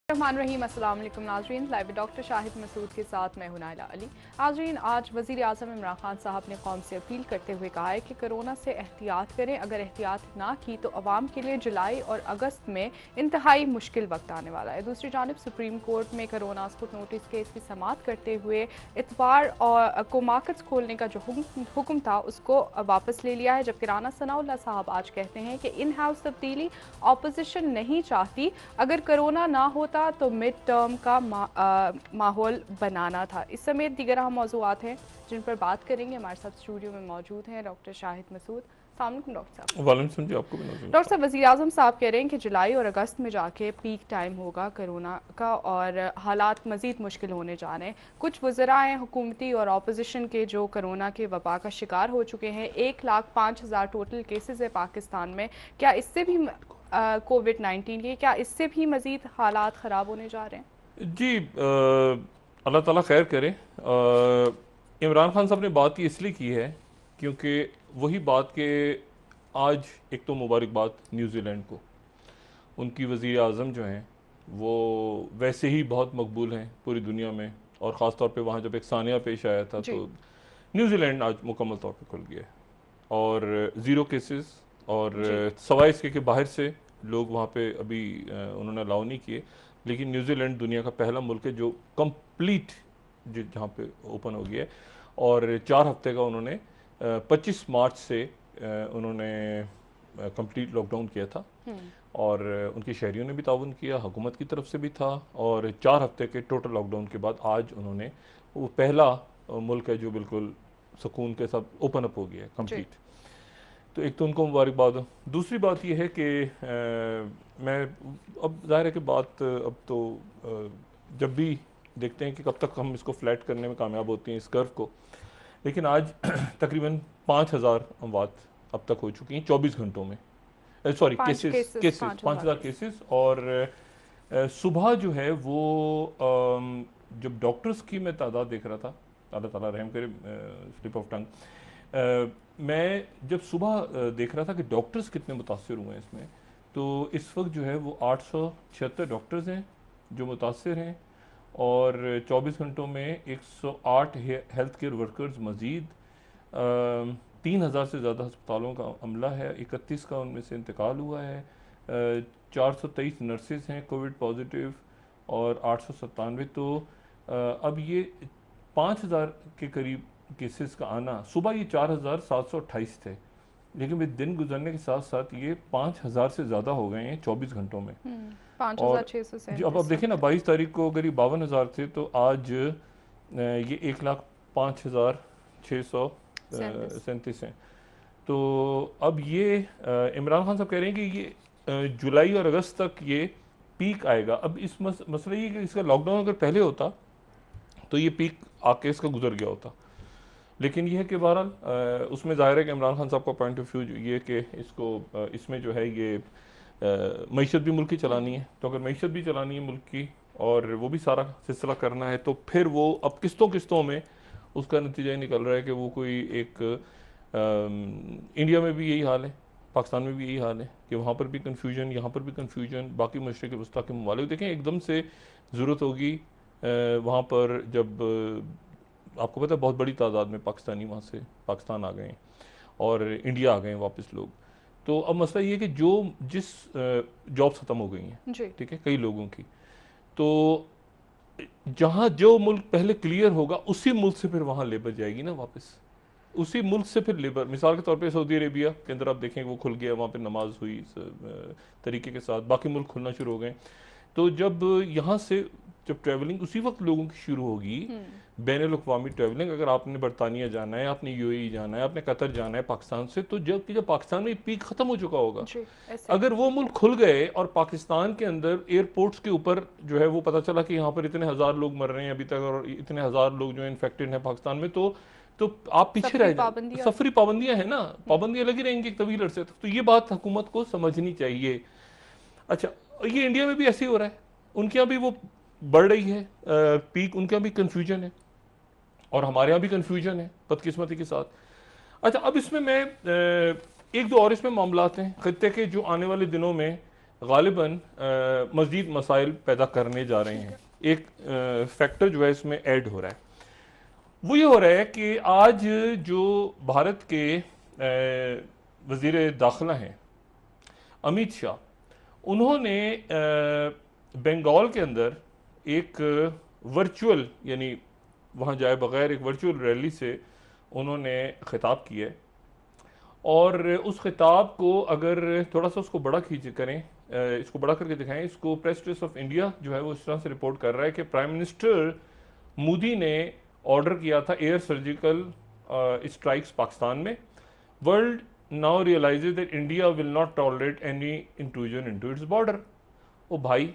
रहीम अस्सलाम वालेकुम नाज़रीन, लाइव डॉक्टर शाहिद मसूद के साथ मैं हूं नाइला अली। नाज़रीन, आज वज़ीर आज़म इमरान खान साहब ने कौम से अपील करते हुए कहा है कि कोरोना से एहतियात करें। अगर एहतियात ना की तो अवाम के लिए जुलाई और अगस्त में इंतहाई मुश्किल वक्त आने वाला है। दूसरी जानब सुप्रीम कोर्ट में कोरोना स्कूट नोटिस केस की समाअत करते हुए इतवार को मार्केट्स खोलने का जो हुक्म था उसको वापस ले लिया है, जबकि राना सनाउल्लाह साहब आज कहते हैं कि इन हाउस तब्दीली ऑपोजिशन नहीं चाहती, अगर कोरोना ना होता तो मिड टर्म का माहौल बनाना था। इस समेत दीगर अहम मौज़ूआत हैं जिन पर बात करेंगे। हमारे साथ स्टूडियो में मौजूद हैं डॉक्टर शाहिद मसूद। अस्सलाम डॉक्टर साहब। वालेकुम जी, आपको भी नज़र। डॉक्टर साहब, वज़ीर आज़म साहब कह रहे हैं कि जुलाई और अगस्त में जाके पीक टाइम होगा कोरोना का और हालात मज़ीद मुश्किल होने जा रहे हैं। कुछ वज़रा हैं हुकूमती और अपोजिशन के जो कोरोना के वबा का शिकार हो चुके हैं। 1,05,000 टोटल केसेस है पाकिस्तान में। क्या इससे भी कोविड-19 के क्या इससे भी मज़ीद हालात ख़राब होने जा रहे हैं? जी, अल्लाह ताला खैर करे। इमरान खान साहब ने बात ये इसलिए की है क्योंकि वही बात के आज एक तो मुबारकबाद न्यूजीलैंड को, उनकी वज़ीर आज़म जो हैं वो वैसे ही बहुत मकबूल हैं पूरी दुनिया में, और ख़ास तौर पे वहाँ जब एक सानिया पेश आया था तो न्यूजीलैंड आज मुकम्मल तौर पे खुल गया है और ज़ीरो केसेस, और सवाए इसके कि बाहर से लोग वहाँ पे अभी उन्होंने अलाउ नहीं किए, लेकिन न्यूजीलैंड दुनिया का पहला मुल्क है जो कंप्लीट जहाँ पे ओपन हो गया है। और 4 हफ्ते का उन्होंने 25 मार्च से उन्होंने कंप्लीट लॉकडाउन किया था, और उनके शहरियों ने भी ताउन किया, हुकूमत की तरफ से भी था, और 4 हफ्ते के टोटल लॉकडाउन के बाद आज उन्होंने वो पहला मुल्क है जो बिल्कुल सुकून के साथ ओपन अप हो गया है कंप्लीट। तो एक तो उनको मुबारकबाद हो। दूसरी बात यह है कि मैं अब जाहिर है कि बात अब तो जब भी देखते हैं कि कब तक हम इसको फ्लैट करने में कामयाब होती हैं इस कर्व को, लेकिन आज तकरीबन 5,000 अमवात अब तक हो चुकी हैं 24 घंटों में। Sorry, cases 5,000 cases. और सुबह जो है वो जब डॉक्टर्स की मैं तादाद देख रहा था, अल्लाह ताला रहम करे, स्लिप ऑफ टंग, मैं जब सुबह देख रहा था कि डॉक्टर्स कितने मुतासर हुए हैं इसमें, तो इस वक्त जो है वो 876 डॉक्टर्स हैं जो मुतासर हैं, और 24 घंटों में 108 हेल्थ केयर वर्कर्स मज़ीद, 3,000 से ज़्यादा अस्पतालों का अमला है, 31 का उनमें से इंतकाल हुआ है, 423 नर्सेज हैं कोविड पॉजिटिव, और 897। तो अब ये 5,000 के करीब केसेस का आना, सुबह ये 4,728 थे, लेकिन वे दिन गुजरने के साथ साथ ये 5,000 से ज़्यादा हो गए हैं 24 घंटों में। 5,637। अब देखें ना, 22 तारीख को अगर ये 52,000 थे तो आज ये 1,05,637 हैं। तो अब ये इमरान खान साहब कह रहे हैं कि ये जुलाई और अगस्त तक ये पीक आएगा। अब इस मसला ये कि इसका लॉकडाउन अगर पहले होता तो ये पीक आके इसका गुजर गया होता, लेकिन यह है कि बहरहाल उसमें ज़ाहिर है कि इमरान खान साहब का पॉइंट ऑफ व्यू ये कि इसको इसमें जो है ये मईशत भी मुल्क की चलानी है, तो अगर मईशत भी चलानी है मुल्क की और वो भी सारा सिलसिला करना है, तो फिर वो अब किस्तों किस्तों में उसका नतीजा ही निकल रहा है कि वो कोई एक इंडिया में भी यही हाल है, पाकिस्तान में भी यही हाल है कि वहाँ पर भी कन्फ्यूजन, यहाँ पर भी कन्फ्यूजन, बाकी मशरिक़ वस्ता के ममालिक देखें एकदम से ज़रूरत होगी वहाँ पर, जब आपको पता है बहुत बड़ी तादाद में पाकिस्तानी वहाँ से पाकिस्तान आ गए हैं और इंडिया आ गए हैं वापस लोग। तो अब मसला ये है कि जो जिस जॉब्स ख़त्म हो गई हैं, ठीक है, कई लोगों की, तो जहाँ जो मुल्क पहले क्लियर होगा उसी मुल्क से फिर वहाँ लेबर जाएगी ना वापस, उसी मुल्क से फिर लेबर। मिसाल के तौर पे सऊदी अरेबिया के अंदर आप देखें वो खुल गया, वहाँ पे नमाज हुई तरीके के साथ, बाकी मुल्क खुलना शुरू हो गए। तो जब यहाँ से जब ट्रैवलिंग उसी वक्त लोगों की शुरू होगी, बैनुल अक़वामी ट्रैवलिंग, अगर आपने बरतानिया जाना है, आपने यूएई जाना है, आपने कतर जाना है पाकिस्तान से, तो जब पाकिस्तान में पीक ख़त्म हो चुका होगा, अगर वो मुल्क खुल गए और पाकिस्तान के अंदर एयरपोर्ट्स के ऊपर जो है वो पता चला कि यहाँ पर इतने हज़ार लोग मर रहे हैं अभी तक और इतने हज़ार लोग जो है इन्फेक्टेड हैं पाकिस्तान में, तो आप पीछे रह जाए। सफरी पाबंदियां हैं ना, पाबंदियां लगी रहेंगी एक तवील अरसे तक, तो ये बात हुकूमत को समझनी चाहिए। अच्छा, ये इंडिया में भी ऐसे ही हो रहा है, उनके यहाँ भी वो बढ़ रही है पीक, उनके यहाँ भी कन्फ्यूजन है और हमारे यहाँ भी कन्फ्यूजन है बदकिस्मती के साथ। अच्छा, अब इसमें मैं एक दो और इसमें मामलात हैं खत्ते के जो आने वाले दिनों में गालिबन मज़ीद मसाइल पैदा करने जा रहे हैं। एक फैक्टर जो है इसमें ऐड हो रहा है, वो ये हो रहा है कि आज जो भारत के वज़ीर दाखिला हैं अमित शाह, उन्होंने बंगाल के अंदर एक वर्चुअल, यानी वहाँ जाए बगैर एक वर्चुअल रैली से उन्होंने खिताब किया है। और उस खिताब को अगर थोड़ा सा उसको बड़ा खींच करें, इसको बड़ा करके दिखाएं, इसको प्रेस ट्रेस ऑफ इंडिया जो है वो इस तरह से रिपोर्ट कर रहा है कि प्राइम मिनिस्टर मोदी ने ऑर्डर किया था एयर सर्जिकल स्ट्राइक्स पाकिस्तान में। World now realises that India will not tolerate any intrusion into its border. ओ भाई,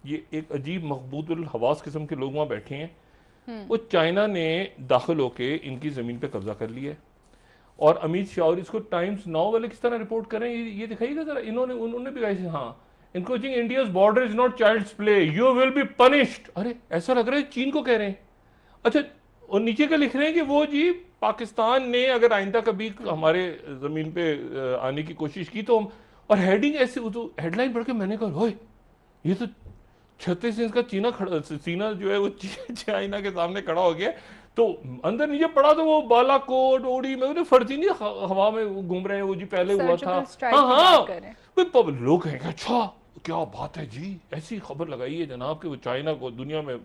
ये एक अजीब मकबूतुल हवास किस्म के लोग वहाँ बैठे हैं। वो चाइना ने दाखिल होके इनकी ज़मीन पे कब्जा कर लिया है। और अमित शाह, और इसको टाइम्स नाउ वाले किस तरह रिपोर्ट करें, ये दिखाइएगा जरा। उन्होंने भी कहा हाँ, encroaching India's border is not child's play, you will be punished. अरे ऐसा लग रहा है चीन को कह रहे हैं। अच्छा, और नीचे क्या लिख रहे हैं कि वो जी पाकिस्तान ने अगर आइंदा कभी हमारे जमीन पे आने की कोशिश की तो हम, और हेडिंग ऐसे, तो हेडलाइन पढ़ के मैंने कहा ओए, ये तो 36 इंच का सीना जो है वो चाइना के सामने खड़ा हो गया। तो अंदर नीचे पड़ा तो वो बालाकोट ओडी में उन्हें फर्जी नहीं, हवा में घूम रहे हैं वो जी, पहले हुआ था। हाँ हाँ, लोग कहेंगे अच्छा क्या बात है जी, ऐसी खबर लगाई है जनाब कि वो चाइना को दुनिया में।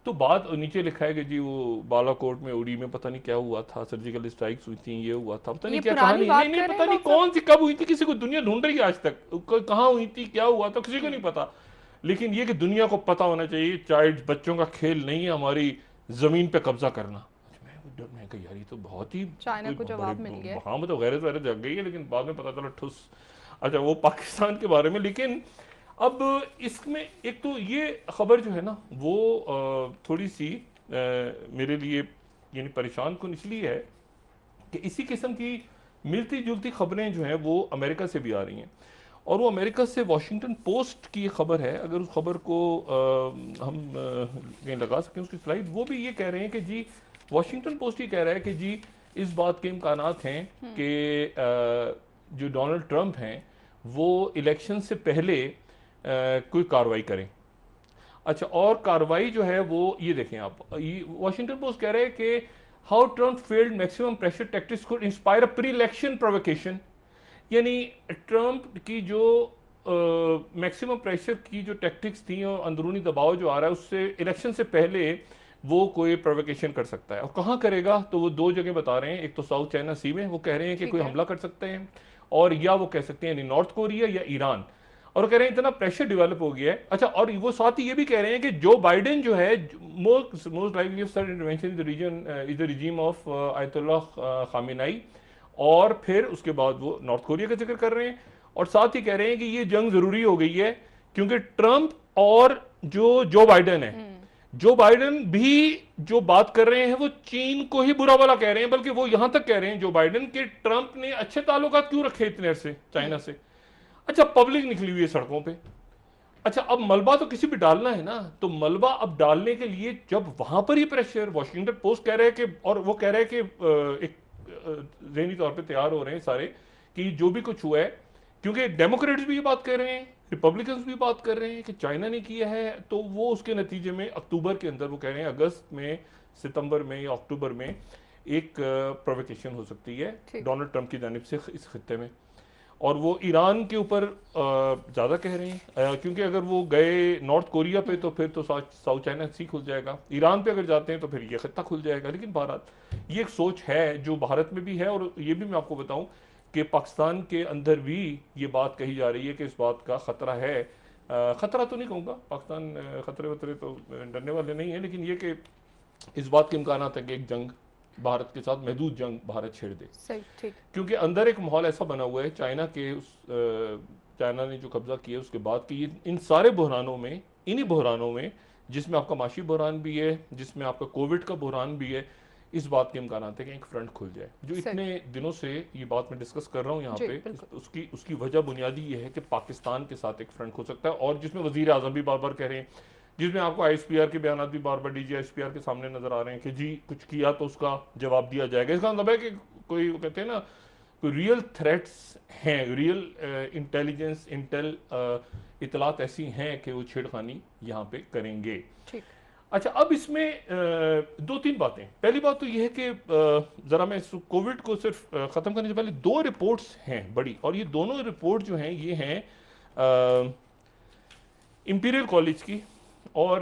तो बात नीचे लिखा है कि जी वो बालाकोट में उड़ी में पता नहीं क्या हुआ था, सर्जिकल स्ट्राइक्स हुई थी, ये हुआ था, पता नहीं क्या कहानी, नहीं पता नहीं कौन सी कब हुई थी, किसी को दुनिया ढूंढ रही है आज तक, कहाँ हुई थी, क्या हुआ था, किसी को नहीं पता। लेकिन ये कि दुनिया को पता होना चाहिए चाइल्ड बच्चों का खेल नहीं है हमारी जमीन पे कब्जा करना। मैं कहा यार ये तो बहुत ही चाइना को जवाब मिल गया। हाँ मतलब गैरत वैरत जग गई है, लेकिन बाद में पता चला ठुस। अच्छा, वो पाकिस्तान के बारे में। लेकिन अब इसमें एक तो ये खबर जो है ना वो थोड़ी सी मेरे लिए यानी परेशान कुन इसलिए है कि इसी किस्म की मिलती जुलती खबरें जो हैं वो अमेरिका से भी आ रही हैं। और वो अमेरिका से वॉशिंगटन पोस्ट की खबर है, अगर उस खबर को हम कहीं लगा सकें उसकी स्लाइड, वो भी ये कह रहे हैं कि जी वॉशिंगटन पोस्ट ही कह रहा है कि जी इस बात के इम्कानात हैं कि जो डोनाल्ड ट्रंप हैं वो इलेक्शन से पहले कोई कार्रवाई करें। अच्छा, और कार्रवाई जो है वो ये देखें आप, वॉशिंगटन पोस्ट कह रहे हैं कि how Trump failed maximum pressure tactics could inspire a pre election provocation. यानी ट्रंप की जो मैक्सिमम प्रेशर की जो टैक्टिक्स थी और अंदरूनी दबाव जो आ रहा है उससे इलेक्शन से पहले वो कोई प्रोवोकेशन कर सकता है। और कहाँ करेगा, तो वो दो जगह बता रहे हैं, एक तो साउथ चाइना सी में वो कह रहे हैं कि कोई हमला कर सकते हैं, और या वो कह सकते हैं यानी नॉर्थ कोरिया या ईरान। और कह रहे हैं इतना प्रेशर डेवलप हो गया है। अच्छा, और वो साथ ही ये भी कह रहे हैं कि जो बाइडेन जो है most likely intervention in the region is the regime of Ayatollah Khamenei, और फिर उसके बाद वो नॉर्थ कोरिया का जिक्र कर रहे हैं। और साथ ही कह रहे हैं कि ये जंग जरूरी हो गई है क्योंकि ट्रंप और जो बाइडेन है, जो बाइडेन भी जो बात कर रहे हैं वो चीन को ही बुरा भला कह रहे हैं, बल्कि वो यहां तक कह रहे हैं जो बाइडेन के ट्रंप ने अच्छे ताल्लुकात क्यों रखे इतने अरसे चाइना से। अच्छा, पब्लिक निकली हुई है सड़कों पे। अच्छा, अब मलबा तो किसी भी डालना है ना, तो मलबा अब डालने के लिए जब वहां पर ही प्रेशर, वॉशिंगटन पोस्ट कह रहे हैं कि, और वो कह रहे हैं कि एक ज़हनी तौर पे तैयार हो रहे हैं सारे कि जो भी कुछ हुआ है, क्योंकि डेमोक्रेट्स भी ये बात कर रहे हैं, रिपब्लिकन्स भी बात कर रहे हैं कि चाइना ने किया है, तो वो उसके नतीजे में अक्टूबर के अंदर वो कह रहे हैं अगस्त में, सितंबर में या अक्टूबर में एक प्रोवोकेशन हो सकती है डोनाल्ड ट्रंप की जानिब से इस खित्ते में। और वो ईरान के ऊपर ज़्यादा कह रहे हैं क्योंकि अगर वो गए नॉर्थ कोरिया पे तो फिर तो साउथ चाइना सी खुल जाएगा, ईरान पे अगर जाते हैं तो फिर ये खत्ता खुल जाएगा। लेकिन भारत, ये एक सोच है जो भारत में भी है, और ये भी मैं आपको बताऊं कि पाकिस्तान के अंदर भी ये बात कही जा रही है कि इस बात का ख़तरा है। ख़तरा तो नहीं कहूँगा, पाकिस्तान ख़तरे वतरे तो डरने वाले नहीं है, लेकिन ये कि इस बात के इम्कान है कि एक जंग भारत के साथ, महदूद जंग भारत छेड़ दे। सही, ठीक। क्योंकि अंदर एक माहौल ऐसा बना हुआ है चाइना के चाइना ने जो कब्जा किया उसके बाद कि इन सारे बहरानों में, इन्हीं बहरानों में जिसमें आपका माशी बहरान भी है, जिसमें आपका कोविड का बहरान भी है, इस बात के इम्कान आते हैं कि एक फ्रंट खुल जाए। जो इतने दिनों से ये बात मैं डिस्कस कर रहा हूँ यहाँ पे, उसकी वजह बुनियादी ये है कि पाकिस्तान के साथ एक फ्रंट हो सकता है, और जिसमें वजीर आजम भी बार बार कह रहे हैं, जिसमें आपको ISPR के बयान भी बार बार DG ISPR के सामने नजर आ रहे हैं कि जी कुछ किया तो उसका जवाब दिया जाएगा। इसका मतलब है कि कोई कहते हैं ना कोई रियल थ्रेट्स हैं, रियल इंटेलिजेंस इतलात ऐसी हैं कि वो छेड़खानी यहाँ पे करेंगे। ठीक। अच्छा, अब इसमें दो तीन बातें। पहली बात तो यह है कि ज़रा मैं इस कोविड को सिर्फ ख़त्म करने से पहले दो रिपोर्ट्स हैं बड़ी, और ये दोनों रिपोर्ट जो हैं ये हैं इंपीरियल कॉलेज की और